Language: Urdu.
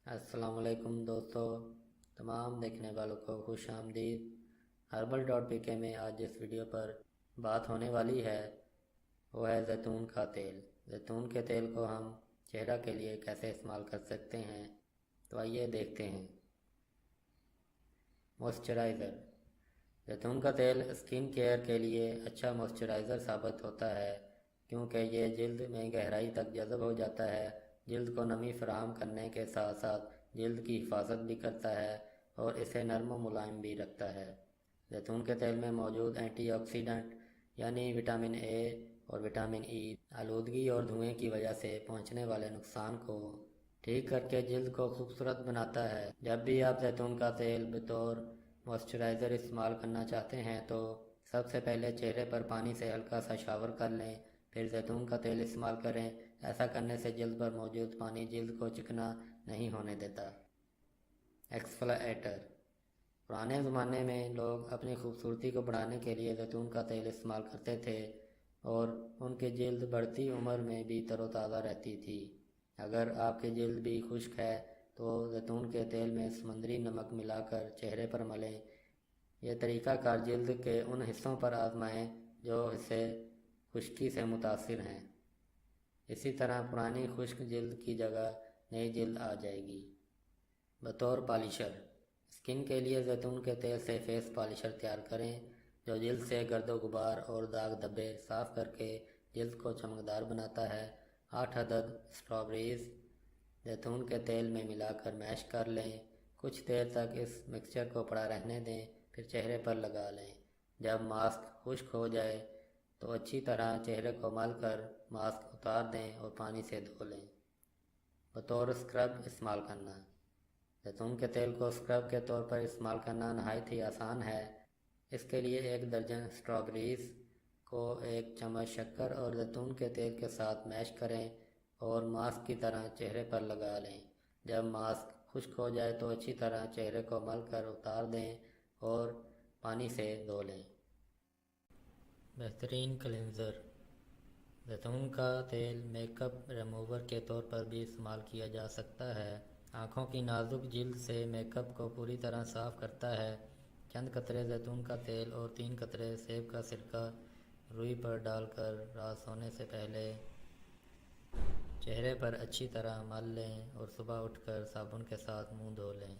السلام علیکم دوستو، تمام دیکھنے والوں کو خوش آمدید۔ herbal.pk میں آج جس ویڈیو پر بات ہونے والی ہے وہ ہے زیتون کا تیل۔ زیتون کے تیل کو ہم چہرہ کے لیے کیسے استعمال کر سکتے ہیں، تو آئیے دیکھتے ہیں۔ موئسچرائزر: زیتون کا تیل اسکن کیئر کے لیے اچھا موئسچرائزر ثابت ہوتا ہے، کیونکہ یہ جلد میں گہرائی تک جذب ہو جاتا ہے، جلد کو نمی فراہم کرنے کے ساتھ ساتھ جلد کی حفاظت بھی کرتا ہے اور اسے نرم و ملائم بھی رکھتا ہے۔ زیتون کے تیل میں موجود اینٹی آکسیڈنٹ یعنی وٹامن اے اور وٹامن ای آلودگی اور دھوئیں کی وجہ سے پہنچنے والے نقصان کو ٹھیک کر کے جلد کو خوبصورت بناتا ہے۔ جب بھی آپ زیتون کا تیل بطور موئسچرائزر استعمال کرنا چاہتے ہیں تو سب سے پہلے چہرے پر پانی سے ہلکا سا شاور کر لیں، پھر زیتون کا تیل استعمال کریں۔ ایسا کرنے سے جلد پر موجود پانی جلد کو چکنا نہیں ہونے دیتا۔ ایکسفلیٹر: پرانے زمانے میں لوگ اپنی خوبصورتی کو بڑھانے کے لیے زیتون کا تیل استعمال کرتے تھے اور ان کی جلد بڑھتی عمر میں بھی تر و تازہ رہتی تھی۔ اگر آپ کی جلد بھی خشک ہے تو زیتون کے تیل میں سمندری نمک ملا کر چہرے پر ملیں۔ یہ طریقہ کار جلد کے ان حصوں پر آزمائیں جو حصے خشکی سے متاثر ہیں۔ اسی طرح پرانی خشک جلد کی جگہ نئی جلد آ جائے گی۔ بطور پالشر: اسکن کے لیے زیتون کے تیل سے فیس پالشر تیار کریں جو جلد سے گرد و غبار اور داغ دھبے صاف کر کے جلد کو چمکدار بناتا ہے۔ 8 عدد اسٹرابیریز زیتون کے تیل میں ملا کر میش کر لیں۔ کچھ دیر تک اس مکسچر کو پڑا رہنے دیں، پھر چہرے پر لگا لیں۔ جب ماسک خشک ہو جائے تو اچھی طرح چہرے کو مل کر ماسک اتار دیں اور پانی سے دھو لیں۔ بطور اسکرب استعمال کرنا: زیتون کے تیل کو اسکرب کے طور پر استعمال کرنا نہایت ہی آسان ہے۔ اس کے لیے 1 درجن اسٹرابیریز کو 1 چمچ شکر اور زیتون کے تیل کے ساتھ میش کریں اور ماسک کی طرح چہرے پر لگا لیں۔ جب ماسک خشک ہو جائے تو اچھی طرح چہرے کو مل کر اتار دیں اور پانی سے دھو لیں۔ بہترین کلینزر: زیتون کا تیل میک اپ ریموور کے طور پر بھی استعمال کیا جا سکتا ہے۔ آنکھوں کی نازک جلد سے میک اپ کو پوری طرح صاف کرتا ہے۔ چند قطرے زیتون کا تیل اور 3 قطرے سیب کا سرکہ روئی پر ڈال کر رات سونے سے پہلے چہرے پر اچھی طرح مل لیں اور صبح اٹھ کر صابن کے ساتھ منہ دھو لیں۔